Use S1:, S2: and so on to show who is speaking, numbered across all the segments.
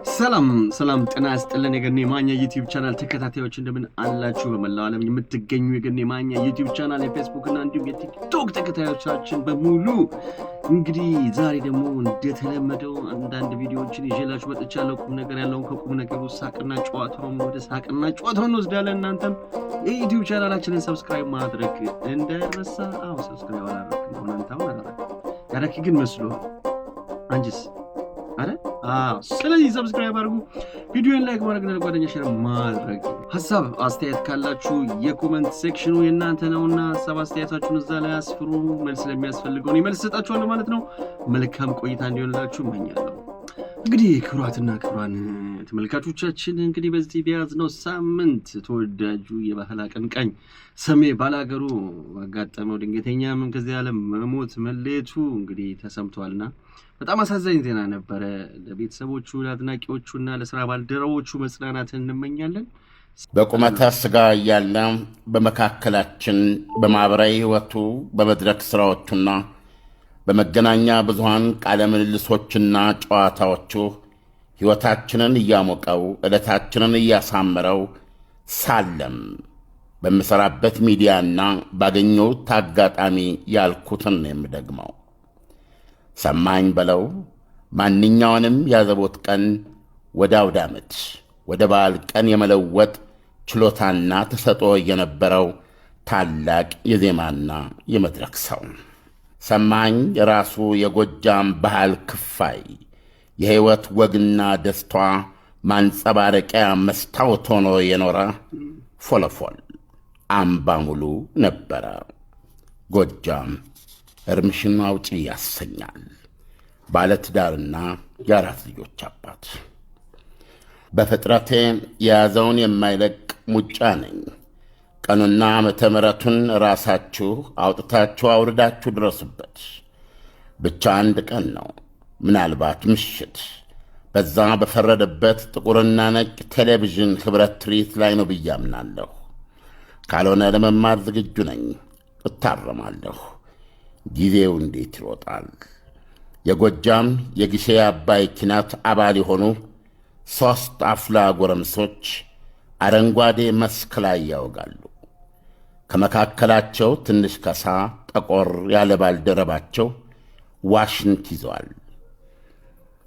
S1: ሰላም ጤና ይስጥልን የገኔ ማኛ ዩቲዩብ ቻናል ተከታታዮች እንደምን አላችሁ? በመላው ዓለም የምትገኙ የገኔ ማኛ ዩቲዩብ ቻናል የፌስቡክ እና እንዲሁም የቲክቶክ ተከታታዮቻችን በሙሉ እንግዲህ ዛሬ ደግሞ እንደተለመደው አንዳንድ ቪዲዮዎችን ይዤላችሁ መጥቻለሁ። ቁም ነገር ያለውን ከቁም ነገሩ ሳቅና ጨዋታውን ወደ ሳቅና ጨዋታውን እንወስዳለን። እናንተም የዩቲዩብ ቻናላችንን ሰብስክራይብ ማድረግ እንዳይረሳ። ሰብስክራይብ አላደረግም ሆነ እንታው ያረክ ግን መስሎ አንጂስ አረ ስለዚህ ሰብስክራይብ አድርጉ፣ ቪዲዮን ላይክ ማድረግ እና ለጓደኛ ሼር ማድረግ። ሐሳብ አስተያየት ካላችሁ የኮሜንት ሴክሽኑ የእናንተ ነውና ሐሳብ አስተያየታችሁን እዛ ላይ አስፍሩ። መልስ ለሚያስፈልገው ነው መልስ ሰጣችኋለሁ ማለት ነው። መልካም ቆይታ እንዲሆንላችሁ እመኛለሁ። እንግዲህ ክቡራትና ክቡራን ተመልካቾቻችን እንግዲህ በዚህ በያዝነው ሳምንት ተወዳጁ የባህል አቀንቃኝ ሰሜ ባላገሩ አጋጠመው ድንገተኛ ከዚህ ዓለም መሞት መለየቱ እንግዲህ ተሰምቷልና በጣም አሳዛኝ ዜና ነበረ። ለቤተሰቦቹ፣ ለአድናቂዎቹና ለስራ ባልደረቦቹ መጽናናትን እንመኛለን።
S2: በቁመተ ስጋ እያለ በመካከላችን በማህበራዊ ህይወቱ በመድረክ ስራዎቹና በመገናኛ ብዙሃን ቃለ ምልልሶችና ጨዋታዎቹ ሕይወታችንን እያሞቀው ዕለታችንን እያሳመረው ሳለም በምሠራበት ሚዲያና ባገኘሁት አጋጣሚ ያልኩትን ነው የምደግመው። ሰማኝ በለው ማንኛውንም ያዘቦት ቀን ወደ አውደ ዓመት ወደ በዓል ቀን የመለወጥ ችሎታና ተሰጥኦ የነበረው ታላቅ የዜማና የመድረክ ሰው። ሰማኝ ራሱ የጎጃም ባህል ክፋይ፣ የሕይወት ወግና ደስቷ ማንጸባረቂያ መስታወት ሆኖ የኖረ ፎለፎል አምባ ሙሉ ነበረ። ጎጃም እርምሽን አውጪ ያሰኛል። ባለትዳርና የአራት ልጆች አባት። በፍጥረቴ የያዘውን የማይለቅ ሙጫ ነኝ። ቀኑና ዓመተ ምሕረቱን ራሳችሁ አውጥታችሁ አውርዳችሁ ድረሱበት። ብቻ አንድ ቀን ነው፣ ምናልባት ምሽት፣ በዛ በፈረደበት ጥቁርና ነጭ ቴሌቪዥን ኅብረት ትርኢት ላይ ነው ብዬ አምናለሁ። ካልሆነ ለመማር ዝግጁ ነኝ፣ እታረማለሁ። ጊዜው እንዴት ይሮጣል! የጎጃም የጊሼ አባይ ኪናት አባል የሆኑ 3 አፍላ ጎረምሶች አረንጓዴ መስክ ላይ ያወጋሉ። ከመካከላቸው ትንሽ ከሳ ጠቆር ያለ ባልደረባቸው ዋሽንት ይዘዋል።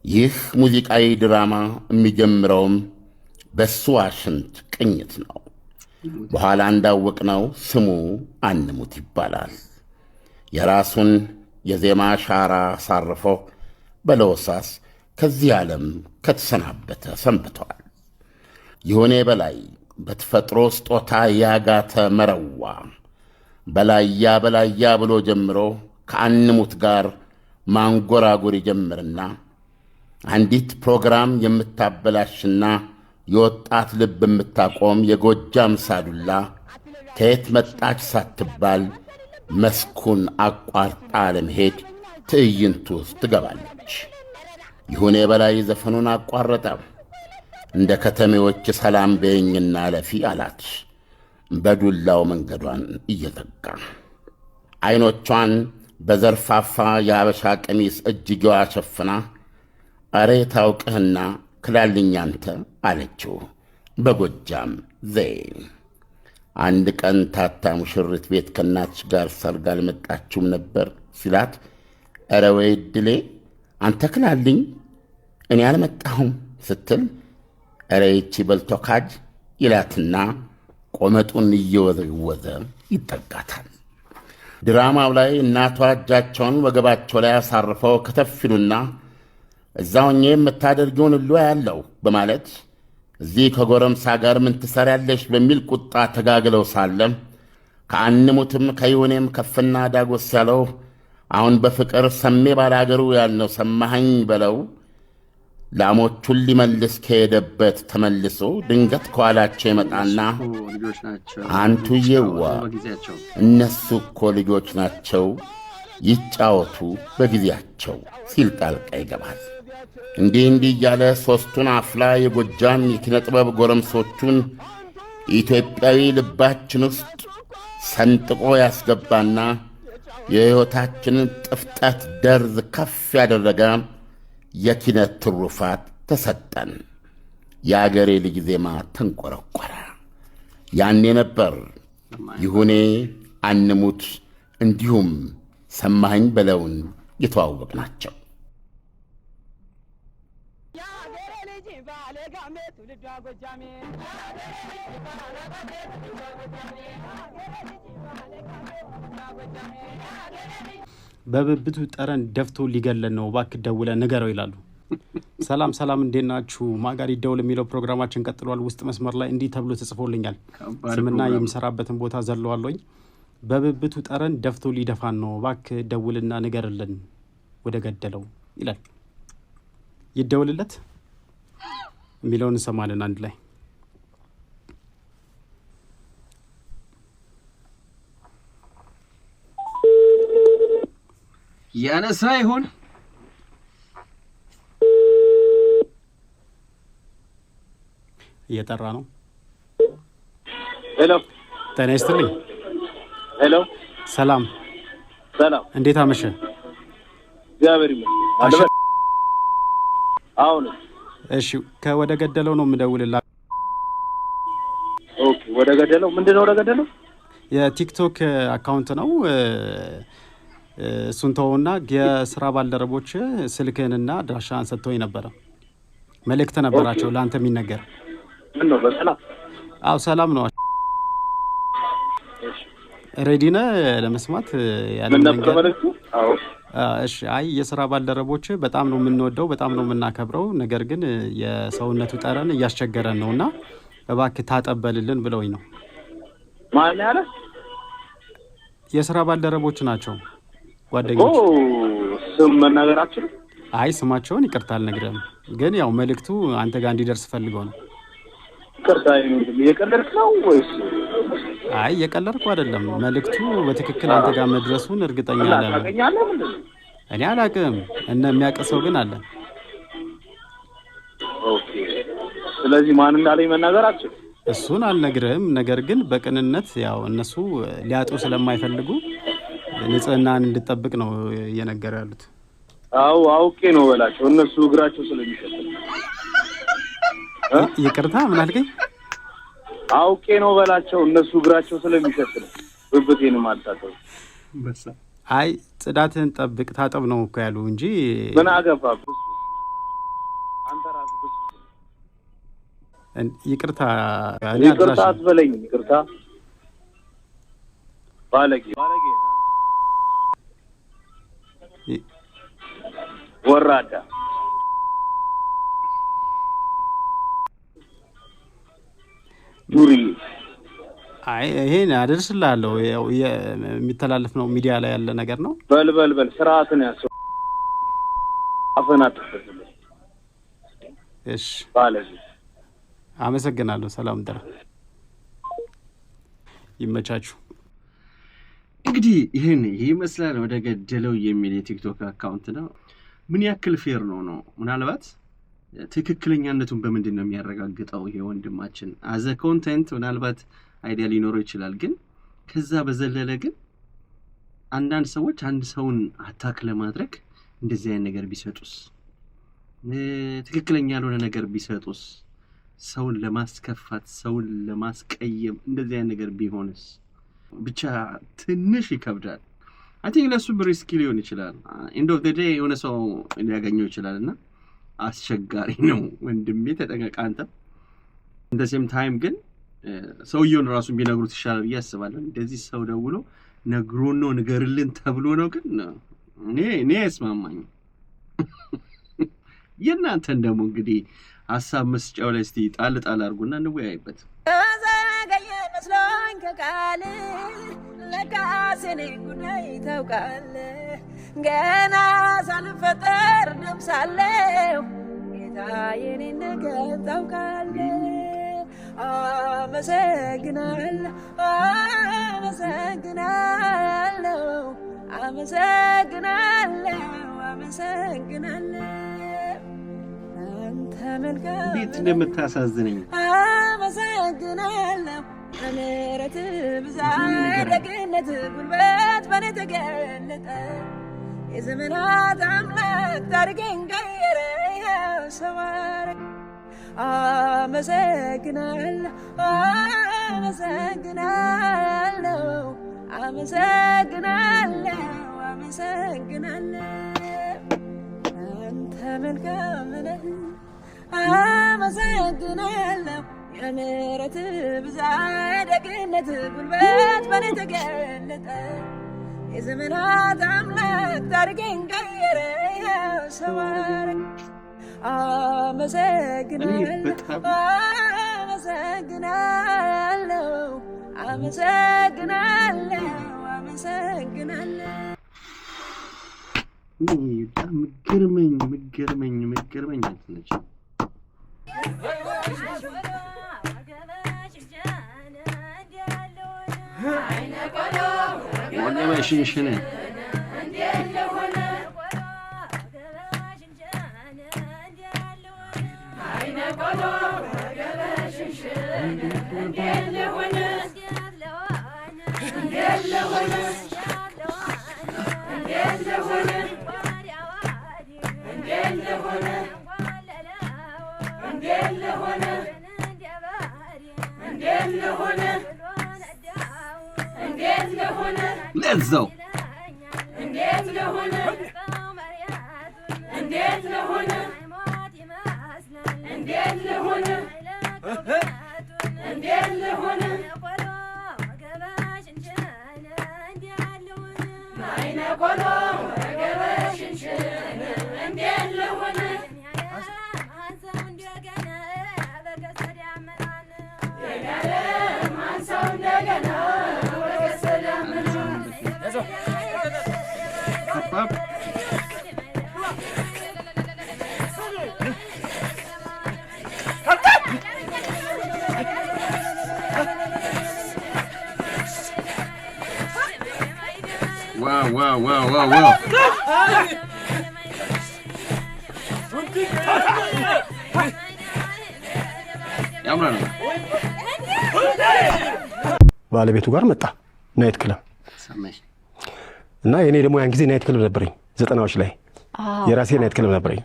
S2: ይህ ሙዚቃዊ ድራማ የሚጀምረውም በሱ ዋሽንት ቅኝት ነው። በኋላ እንዳወቅነው ስሙ አንሙት ይባላል። የራሱን የዜማ ሻራ አሳርፎ በለወሳስ ከዚህ ዓለም ከተሰናበተ ሰንብተዋል። ይሁኔ በላይ በተፈጥሮ ስጦታ ያጋተ መረዋ በላያ ብሎ ጀምሮ ከአንሙት ጋር ማንጎራጎር ይጀምርና አንዲት ፕሮግራም የምታበላሽና የወጣት ልብ የምታቆም የጎጃም ሳዱላ ከየት መጣች ሳትባል መስኩን አቋርጣ ለመሄድ ትዕይንቱ ውስጥ ትገባለች። ይሁኔ በላይ ዘፈኑን አቋረጠ። እንደ ከተሜዎች ሰላም በይኝና ለፊ አላት፣ በዱላው መንገዷን እየዘጋ። ዐይኖቿን በዘርፋፋ የሐበሻ ቀሚስ እጅጌዋ ሸፍና አሬ ታውቅህና ክላልኝ አንተ አለችው በጎጃም ዘዬ። አንድ ቀን ታታ ሙሽሪት ቤት ከእናትሽ ጋር ሰርግ አልመጣችሁም ነበር ሲላት፣ ኧረ ወይ ዕድሌ አንተ ክላልኝ እኔ አልመጣሁም ስትል፣ ኧረ ይቺ በልቶ ካጅ ይላትና ቆመጡን እየወዘወዘ ይጠጋታል። ድራማው ላይ እናቷ እጃቸውን ወገባቸው ላይ አሳርፈው ከተፊሉና እዛው እኔ የምታደርጊውን ሁሉ ያለው በማለት እዚህ ከጎረምሳ ጋር ምን ትሰሪያለሽ በሚል ቁጣ ተጋግለው ሳለም ከአንሙትም ከይሁኔም ከፍና ዳጎስ ያለው አሁን በፍቅር ሰሜ ባላገሩ ያልነው ሰማኸኝ በለው ላሞቹን ሊመልስ ከሄደበት ተመልሶ ድንገት ከኋላቸው ይመጣና አንቱዬዋ እነሱ እኮ ልጆች ናቸው ይጫወቱ በጊዜያቸው ሲል ጣልቃ ይገባል። እንዲህ እያለ 3ቱን አፍላ የጎጃም የኪነ ጥበብ ጎረምሶቹን ኢትዮጵያዊ ልባችን ውስጥ ሰንጥቆ ያስገባና የሕይወታችንን ጥፍጠት ደርዝ ከፍ ያደረገ የኪነት ትሩፋት ተሰጠን። የአገሬ ልጅ ዜማ ተንቆረቆረ። ያኔ ነበር ይሁኔ አንሙት እንዲሁም ሰማኸኝ በለውን የተዋወቅ ናቸው።
S3: በብብቱ ጠረን ደፍቶ ሊገለን ነው እባክህ ደውለህ ንገረው ይላሉ። ሰላም እንዴት ናችሁ? ማጋሪ ደውል የሚለው ፕሮግራማችን ቀጥሏል። ውስጥ መስመር ላይ እንዲህ ተብሎ ተጽፎልኛል። ስምና የሚሰራበትን ቦታ ዘለዋለኝ። በብብቱ ጠረን ደፍቶ ሊደፋን ነው እባክህ ደውልና ንገርልን ወደ ገደለው ይላል። ይደውልለት የሚለውን እንሰማለን አንድ ላይ።
S1: ያነሳ ይሆን?
S3: እየጠራ ነው።
S4: ሄሎ
S3: ጤና ይስጥልኝ።
S4: ሄሎ
S3: ሰላም፣ እንዴት አመሸ?
S4: እግዚአብሔር ይመስገን። አሁን
S3: እሺ፣ ከወደ ገደለው ነው የምደውልላ።
S4: ኦኬ፣ ወደ ገደለው ምንድነው? ወደ ገደለው
S3: የቲክቶክ አካውንት ነው። እሱን ተውና የስራ ባልደረቦች ስልክህንና አድራሻህን ሰጥተውኝ ነበረ። መልእክት ነበራቸው ለአንተ የሚነገር።
S4: ምን ነው? በሰላም?
S3: አዎ ሰላም ነው። ሬዲ ነህ ለመስማት?
S4: ምን ነበር መልእክቱ? አዎ
S3: እሺ። አይ የስራ ባልደረቦች በጣም ነው የምንወደው፣ በጣም ነው የምናከብረው፣ ነገር ግን የሰውነቱ ጠረን እያስቸገረን ነውና እባክህ ታጠበልልን ብለውኝ ነው።
S4: ማን ያለ?
S3: የስራ ባልደረቦች ናቸው፣ ጓደኞች።
S4: ስም መናገራችን?
S3: አይ ስማቸውን ይቅርታ አልነግርህም፣ ግን ያው መልእክቱ አንተ ጋር እንዲደርስ ፈልገው ነው።
S4: ይቅርታ የቀለድክ ነው ወይስ?
S3: አይ የቀለድኩ አይደለም። መልእክቱ በትክክል አንተ ጋር መድረሱን እርግጠኛ ነኝ። እኔ አላውቅም፣ የሚያውቅ ሰው ግን አለ።
S4: ኦኬ። ስለዚህ ማን እንዳለኝ መናገራችን?
S3: እሱን አልነግርህም፣ ነገር ግን በቅንነት ያው እነሱ ሊያጡ ስለማይፈልጉ ንጽህናን እንድጠብቅ ነው እየነገሩ ያሉት።
S4: አዎ አውቄ ነው በላቸው፣ እነሱ እግራቸው ስለሚሸት።
S3: ይቅርታ ምን አልከኝ?
S4: አውቄ ነው በላቸው፣ እነሱ እግራቸው ስለሚሸት ነው ብብቴን ማልታጠብ።
S3: አይ ጽዳትህን ጠብቅ ታጠብ ነው እኮ ያሉ እንጂ
S4: ምን አገባህ? አንተ ራስህ
S3: ይቅርታ
S4: አትበለኝ። ይቅርታ ባለጌ ወራዳ። ዱሪ።
S3: አይ ይሄን አደርስልሃለሁ። የሚተላለፍ ነው፣ ሚዲያ ላይ ያለ ነገር ነው።
S4: በል ስርዓትን ያሰው አፈናት።
S3: እሺ
S4: ባለጌ።
S3: አመሰግናለሁ። ሰላም ደራ ይመቻችሁ።
S1: እንግዲህ ይሄን ይመስላል ወደ ገደለው የሚል የቲክቶክ አካውንት ነው። ምን ያክል ፌር ነው? ምናልባት ትክክለኛነቱን በምንድን ነው የሚያረጋግጠው? ይሄ ወንድማችን አዘ ኮንቴንት ምናልባት አይዲያ ሊኖረው ይችላል፣ ግን ከዛ በዘለለ ግን አንዳንድ ሰዎች አንድ ሰውን አታክ ለማድረግ እንደዚህ አይነት ነገር ቢሰጡስ፣ ትክክለኛ ያልሆነ ነገር ቢሰጡስ፣ ሰውን ለማስከፋት ሰውን ለማስቀየም እንደዚህ አይነት ነገር ቢሆንስ? ብቻ ትንሽ ይከብዳል። አይ ቲንክ ለሱ ሪስኪ ሊሆን ይችላል። ኤንድ ኦፍ ዘ ዴይ የሆነ ሰው ሊያገኘው ይችላልና አስቸጋሪ ነው። ወንድሜ ተጠንቀቅ አንተ። እንደ ሴም ታይም ግን ሰውየውን ራሱን ቢነግሩት ይሻላል ብዬ አስባለሁ። እንደዚህ ሰው ደውሎ ነግሮን ነው ንገርልን ተብሎ ነው ግን እኔ አይስማማኝም። የእናንተን ደግሞ እንግዲህ ሀሳብ መስጫው ላይ እስቲ ጣል አድርጉና እንወያይበት።
S5: ዘገየ መስሎኝ ከቃል ለካሴኔ ጉዳይ ታውቃለህ። ገና ሳልፈጠር ነብሳለሁ ጌታ የኔ ነገር ታውቃለህ። አመሰግናለሁ አንተ መልካም
S1: እንዴት እንደምታሳዝነኝ
S5: አመሰግናለሁ። ምሕረት ብዛት ደግነት ጉልበት በኔ ተገለጠ። የዘመናት አምላክ ታሪኬን ቀየረ። ሰዋረግ አመሰግናለሁ አመሰግናለሁ አመሰግናለሁ አመሰግናለሁ አንተ መልካም ነህ አመሰግናለሁ የምሕረት ብዛት ደግነት ጉልበት በኔ ተገለጠ የዘመናት አምላክ ታሪኬን ቀየረ ሰዋረግ አመሰግናለሁ አመሰግናለሁ አመሰግናለሁ አመሰግናለሁ
S1: በጣም ምገርመኝ አትነች ወገበሽንሽነ Let's go. Wow. ያምራል
S3: ባለቤቱ ጋር መጣ ናይት ክለብ እና የኔ ደግሞ ያን ጊዜ ናይት ክለብ ነበረኝ 90ዎች ላይ የራሴ ናይት ክለብ ነበረኝ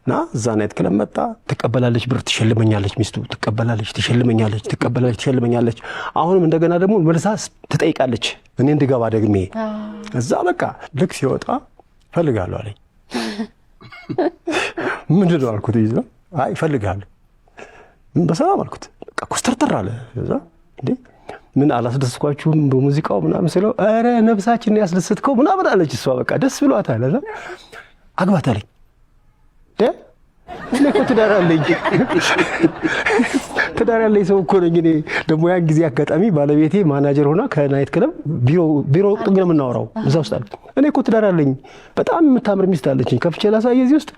S3: እና እዛ ናይት ክለብ መጣ ትቀበላለች ብር ትሸልመኛለች ሚስቱ ትቀበላለች ትሸልመኛለች አሁንም እንደገና ደግሞ መልሳ ትጠይቃለች እኔ እንድገባ ደግሜ እዛ በቃ ልክ ሲወጣ ፈልጋለሁ አለኝ ምንድነው አልኩት ይዞ አይ ፈልጋለሁ በሰላም አልኩት በቃ ኮስተርተር አለ እዛ እንዴ ምን አላስደስኳችሁም በሙዚቃው ምናምን ስለው አረ ነብሳችን ያስደስትከው ምናምን አለች እሷ በቃ ደስ ብሏታል አለ አግባት አለኝ እኔ እኮ ትዳር አለኝ ሰው እኮ ነኝ እኔ ደግሞ ያን ጊዜ አጋጣሚ ባለቤቴ ማናጀር ሆና ከናይት ክለብ ቢሮ ጥግ ነው የምናወራው እዛ ውስጥ አለ እኔ እኮ ትዳር አለኝ በጣም የምታምር ሚስት አለችኝ ከፍቼ ላሳየ እዚህ ውስጥ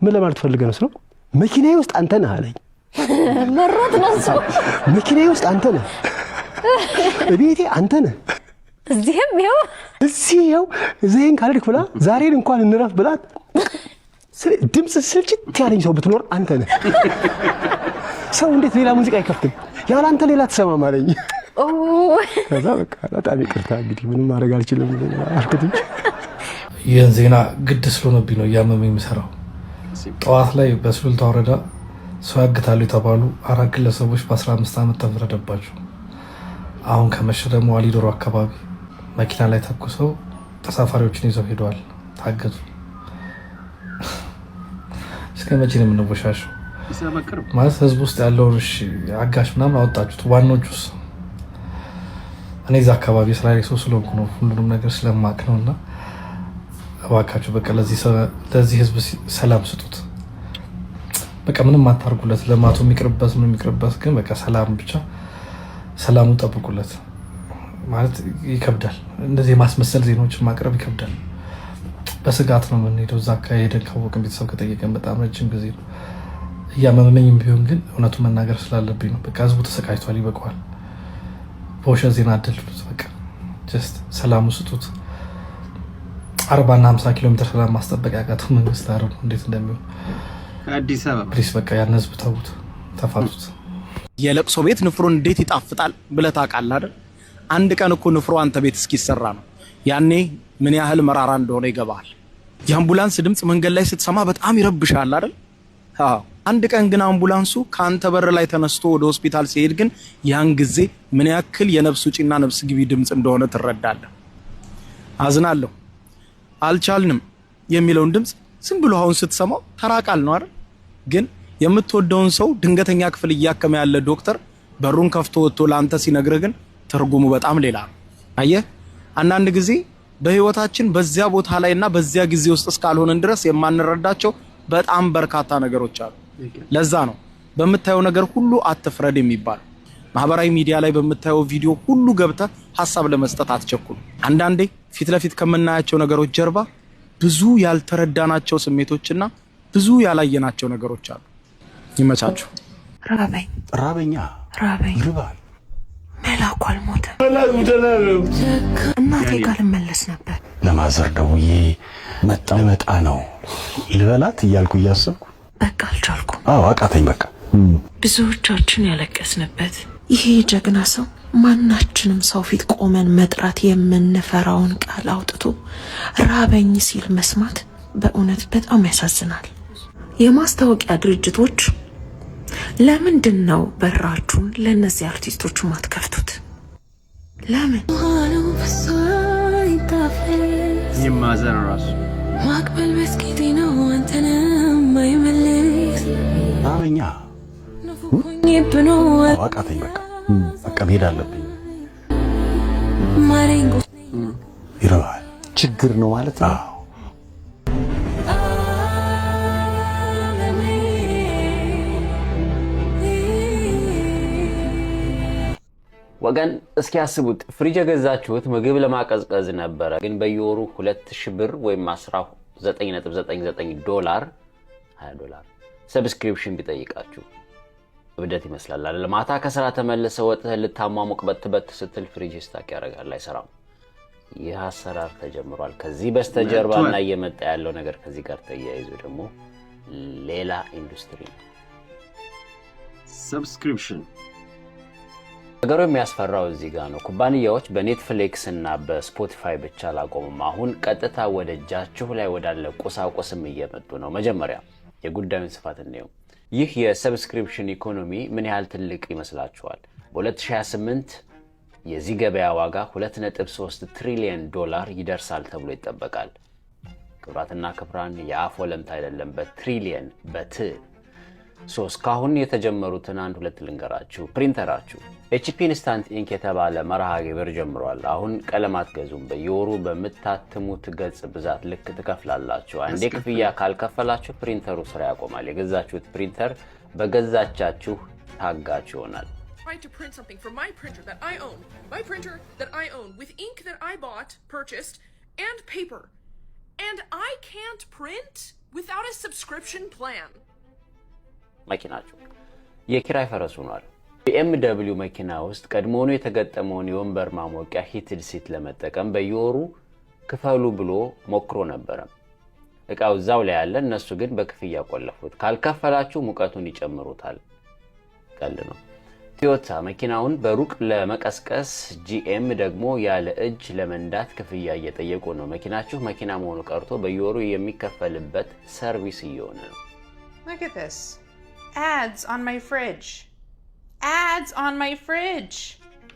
S3: ምን ለማለት ፈልገህ ነው ስለው መኪናዬ ውስጥ አንተ ነህ አለኝ
S6: መሮት ነው እሱ
S3: መኪናዬ ውስጥ አንተ ነህ እቤቴ አንተ ነህ
S6: እዚህም
S3: ይኸው እዚህን ካልክ ብላ ዛሬን እንኳን እንረፍ ብላት ድምጽ ስልችት ያለኝ ሰው ብትኖር አንተ ነህ ሰው እንዴት ሌላ ሙዚቃ አይከፍትም ያለ አንተ ሌላ ትሰማም አለኝ ከዛ በቃ በጣም ይቅርታ እንግዲህ ምንም ማድረግ አልችልም አልኩት
S7: ይህን ዜና ግድ ስለሆነብኝ ነው እያመመኝ የምሰራው ጠዋት ላይ በሱሉልታ ወረዳ ሰው ያግታሉ የተባሉ 4 ግለሰቦች በ15 ዓመት ተፈረደባቸው አሁን ከመሸ ደግሞ አሊዶሮ አካባቢ መኪና ላይ ተኩሰው ተሳፋሪዎችን ይዘው ሄደዋል ታገቱ እስከ መቼ ነው የምንወሻሸው ማለት ህዝብ ውስጥ ያለውን አጋሽ ምናምን አወጣችሁት ዋናዎቹስ እኔ እዛ አካባቢ ስላሌ ሰው ስለሆንኩ ነው ሁሉንም ነገር ስለማቅ ነውና እባካችሁ በቃ ለዚህ ህዝብ ሰላም ስጡት በቃ ምንም አታርጉለት ለማቱ የሚቅርበት ግን በቃ ሰላም ብቻ ሰላሙን ጠብቁለት ማለት ይከብዳል እንደዚህ ማስመሰል ዜናዎችን ማቅረብ ይከብዳል በስጋት ነው የምንሄደው እዛ ከሄደን ካወቅን ቤተሰብ ከጠየቀን በጣም ረጅም ጊዜ ነው እያመመኝም ቢሆን ግን እውነቱ መናገር ስላለብኝ ነው በቃ ህዝቡ ተሰቃይቷል ይበቃዋል በውሸት ዜና አደልሉት በቃ ጀስት ሰላሙ ስጡት 40 እና 50 ኪሎ ሜትር ሰላም ማስጠበቅ ያቃተው መንግስት አረው እንዴት እንደሚሆን
S1: አዲስ አበባ
S7: ፕሊስ በቃ ያን ህዝብ ተውት ተፋቱት
S8: የለቅሶ ቤት ንፍሮ እንዴት ይጣፍጣል ብለህ ታውቃለህ አይደል አንድ ቀን እኮ ንፍሮ አንተ ቤት እስኪሰራ ነው ያኔ ምን ያህል መራራ እንደሆነ ይገባል የአምቡላንስ ድምጽ መንገድ ላይ ስትሰማ በጣም ይረብሻል አይደል አንድ ቀን ግን አምቡላንሱ ካንተ በር ላይ ተነስቶ ወደ ሆስፒታል ሲሄድ ግን ያን ጊዜ ምን ያክል የነፍስ ውጪና ነፍስ ግቢ ድምጽ እንደሆነ ትረዳለህ። አዝናለሁ አልቻልንም የሚለውን ድምጽ ዝም ብሎ አሁን ስትሰማው ተራቃል ነው አይደል? ግን የምትወደውን ሰው ድንገተኛ ክፍል እያከመ ያለ ዶክተር በሩን ከፍቶ ወጥቶ ላንተ ሲነግርህ ግን ትርጉሙ በጣም ሌላ ነው። አየህ አንዳንድ ጊዜ በህይወታችን በዚያ ቦታ ላይና በዚያ ጊዜ ውስጥ እስካልሆነን ድረስ የማንረዳቸው በጣም በርካታ ነገሮች አሉ። ለዛ ነው በመታየው ነገር ሁሉ አትፍረድ የሚባል። ማህበራዊ ሚዲያ ላይ በመታየው ቪዲዮ ሁሉ ገብተህ ሐሳብ ለመስጠት አትቸኩል። አንዳንዴ ፊት ለፊት ከምናያቸው ነገሮች ጀርባ ብዙ ያልተረዳናቸው ስሜቶችና ብዙ ያላየናቸው ነገሮች አሉ። ይመቻችሁ።
S9: ራበኛ ይርባል።
S5: መላኩ አልሞተም። እናቴ ጋር ልመለስ ነበር።
S9: ለማዘር ደውዬ መጣ ነው ልበላት እያልኩ እያሰብኩ
S5: በቃ አልቻልኩም።
S9: አቃተኝ በቃ።
S5: ብዙዎቻችን ያለቀስንበት ይሄ ጀግና ሰው ማናችንም ሰው ፊት ቆመን መጥራት የምንፈራውን ቃል አውጥቶ ራበኝ ሲል መስማት በእውነት በጣም ያሳዝናል። የማስታወቂያ ድርጅቶች ለምንድን ነው በራችሁን ለነዚህ አርቲስቶች ማትከፍቱት? ለምን?
S1: ይማዘር ራሱ
S5: ማቅበል መስኪቲ ነው አንተንም አይመልስ
S9: ራበኛ
S5: ነፍቆኝብኖ
S9: አቃተኝ በቃ መሄድ አለብኝ።
S5: ማሬንጎ
S9: ይርባል። ችግር ነው ማለት ነው።
S10: ወገን እስኪ ያስቡት ፍሪጅ የገዛችሁት ምግብ ለማቀዝቀዝ ነበር፣ ግን በየወሩ 2000 ብር ወይም 19.99 ዶላር $20 ሰብስክሪፕሽን ቢጠይቃችሁ እብደት ይመስላል አይደል? ማታ ከስራ ተመልሰው ወጥተህ ልታሟሙቅ በት ስትል ፍሪጅ ስታክ ያደርጋል፣ አይሰራም። ይህ አሰራር ተጀምሯል። ከዚህ በስተጀርባና እየመጣ ያለው ነገር ከዚህ ጋር ተያይዞ ደግሞ ሌላ ኢንዱስትሪ ነው፣
S1: ሰብስክሪፕሽን።
S10: ነገሩ የሚያስፈራው እዚህ ጋር ነው። ኩባንያዎች በኔትፍሊክስ እና በስፖቲፋይ ብቻ አላቆሙም። አሁን ቀጥታ ወደ እጃችሁ ላይ ወዳለ ቁሳቁስም እየመጡ ነው። መጀመሪያ የጉዳዩን ስፋት እንየው። ይህ የሰብስክሪፕሽን ኢኮኖሚ ምን ያህል ትልቅ ይመስላችኋል? በ2028 የዚህ ገበያ ዋጋ $2.3 ትሪሊየን ይደርሳል ተብሎ ይጠበቃል። ክብራትና ክብራን የአፍ ወለምታ አይደለም፣ በትሪሊየን እስካሁን የተጀመሩትን አንድ ሁለት ልንገራችሁ። ፕሪንተራችሁ HP ኢንስታንት ኢንክ የተባለ መርሃ ግብር ጀምሯል። አሁን ቀለም አትገዙም። በየወሩ በምታትሙት ገጽ ብዛት ልክ ትከፍላላችሁ። አንዴ ክፍያ ካልከፈላችሁ ፕሪንተሩ ስራ ያቆማል። የገዛችሁት ፕሪንተር በገዛቻችሁ ታጋች ይሆናል።
S11: To print something from my printer that I own, with ink that I bought, purchased, and paper. And I can't print without a subscription plan.
S10: መኪናችሁ የኪራይ ፈረስ ሆኗል። BMW መኪና ውስጥ ቀድሞውኑ የተገጠመውን የወንበር ማሞቂያ ሂትድ ሲት ለመጠቀም በየወሩ ክፈሉ ብሎ ሞክሮ ነበር። እቃው እዛው ላይ ያለ፣ እነሱ ግን በክፍያ ቆለፉት። ካልከፈላችሁ ሙቀቱን ይጨምሩታል። ቀልድ ነው። ቶዮታ መኪናውን በሩቅ ለመቀስቀስ፣ GM ደግሞ ያለ እጅ ለመንዳት ክፍያ እየጠየቁ ነው። መኪናችሁ መኪና መሆኑ ቀርቶ በየወሩ የሚከፈልበት ሰርቪስ እየሆነ ነው።
S11: Look at this. Ads on my fridge.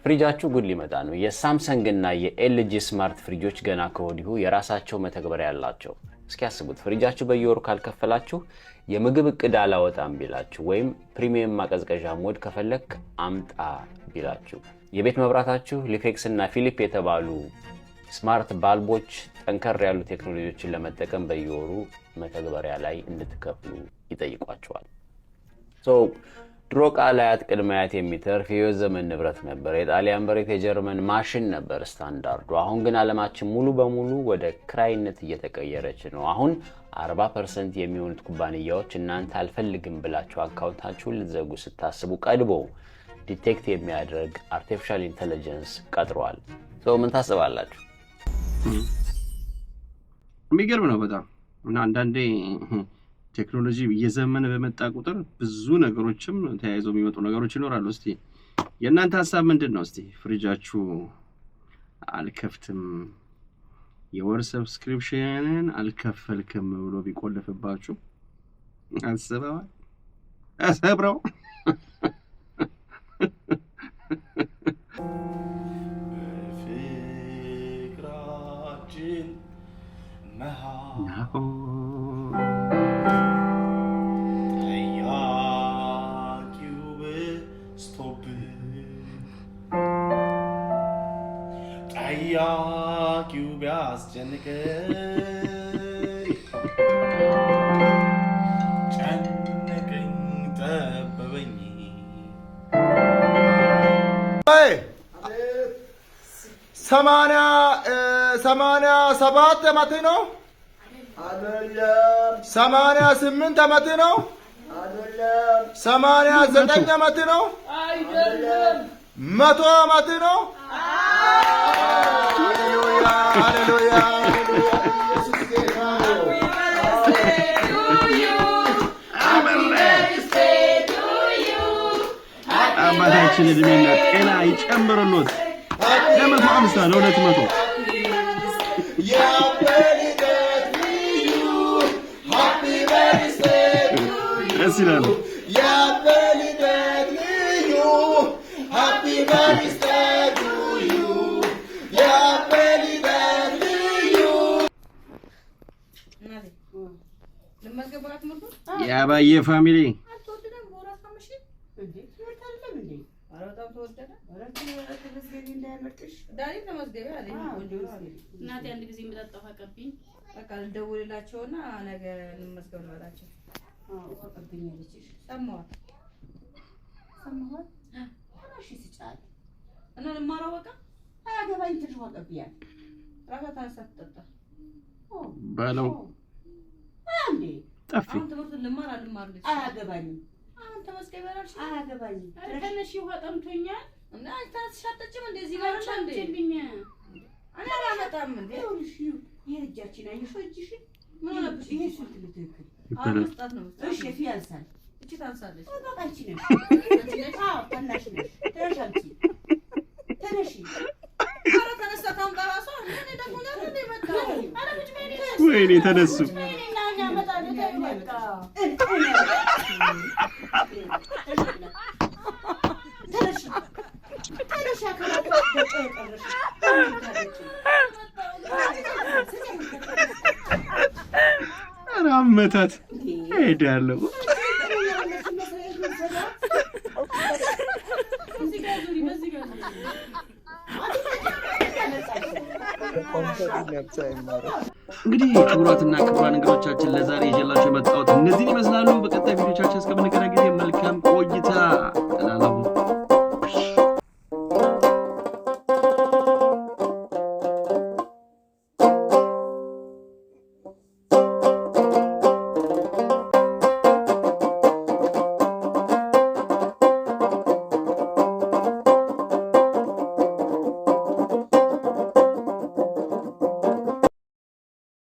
S10: ፍሪጃችሁ ጉድ ሊመጣ ነው። የሳምሰንግ እና የLG ስማርት ፍሪጆች ገና ከወዲሁ የራሳቸው መተግበሪያ ያላቸው። እስኪ ያስቡት፣ ፍሪጃችሁ በየወሩ ካልከፈላችሁ የምግብ እቅድ አላወጣም ቢላችሁ፣ ወይም ፕሪሚየም ማቀዝቀዣ ሞድ ከፈለክ አምጣ ቢላችሁ፣ የቤት መብራታችሁ ሊፌክስ እና ፊሊፕ የተባሉ ስማርት ባልቦች ጠንከር ያሉ ቴክኖሎጂዎችን ለመጠቀም በየወሩ መተግበሪያ ላይ እንድትከፍሉ ይጠይቋቸዋል። ድሮ ቃላያት ቅድማያት የሚተርፍ የህይወት ዘመን ንብረት ነበር። የጣሊያን ብረት፣ የጀርመን ማሽን ነበር ስታንዳርዱ። አሁን ግን ዓለማችን ሙሉ በሙሉ ወደ ክራይነት እየተቀየረች ነው። አሁን 40% የሚሆኑት ኩባንያዎች እናንተ አልፈልግም ብላችሁ አካውንታችሁን ልትዘጉ ስታስቡ ቀድሞ ዲቴክት የሚያደርግ አርቲፊሻል ኢንተለጀንስ ቀጥሯል። ምን ታስባላችሁ?
S1: የሚገርም ነው በጣም። እና አንዳንዴ ቴክኖሎጂ እየዘመነ በመጣ ቁጥር ብዙ ነገሮችም ተያይዘው የሚመጡ ነገሮች ይኖራሉ። እስቲ የእናንተ ሐሳብ ምንድነው? እስቲ ፍሪጃችሁ አልከፍትም የወር ሰብስክሪፕሽንን አልከፈልክም ብሎ ቢቆልፍባችሁ አሰብረው
S8: ፍቅራችን ጠያቂው በዝቶብን ጠያቂው ቢያስጨንቀኝ ጨነቀኝ ጠበበኝ ሰማንያ ሰባት ዓመት ነው? አይደለም። 88 ዓመት ነው? አይደለም። 89 ዓመት ነው? አይደለም። 100 ዓመት ነው? ሃሌሉያ ሃሌሉያ ኢየሱስ ጌታ ነው።
S1: አባታችን እድሜና ጤና ይጨምርልዎት። ለ150 ለ200 ደስ ይላል። የአባዬ ፋሚሊ
S12: እናቴ አንድ ጊዜ የምጠጣው አቀብኝ በቃ ልደውልላቸውና ነገ እንመስገን ልበላቸው። አቀብኛለች። ሰማዋል እሺ ስጫት እና ልማራው በቃ አያገባኝ ትንሽ አቀብያል ራሷ ታነሳ ትጠጣ
S1: ባለው
S12: አንዴ
S1: ጠፊ
S12: አሁን ትምህርቱን ልማር ልጅ አያገባኝም። አሁን ተመስገን በላልሽ አያገባኝም። ተነሽ ውሃ ጠምቶኛል እና አንተስ ሻጠጭም እንደዚህ ባልቻ እንዴ እኔ አላመጣም እንዴ ይኸውልሽ የእጃችን አይሽ እጅሽ ምን ሆነብሽ? ይሄ ስልክ ልትክል አመስጣት ነው። እሺ ያንሳል እቺ ታንሳለች በቃ እቺ ነሽ አዎ ተናሽ ነሽ ተነሻልቺ ተነሺ አረ ተነሳ ታምጣ ራሷ እኔ ደግሞ ለምን እንደመጣው አረ ልጅ
S1: ወይኔ ተነሱ
S12: እና ያመጣሉ ተይበቃ ተነሺ ተነሺ አከራከረ ደቀቀረሽ
S1: አመታት ሄዳለሁ እንግዲህ ክቡራትና ክቡራን እንግዶቻችን ለዛሬ ይዤላችሁ የመጣሁት እነዚህን ይመስላሉ።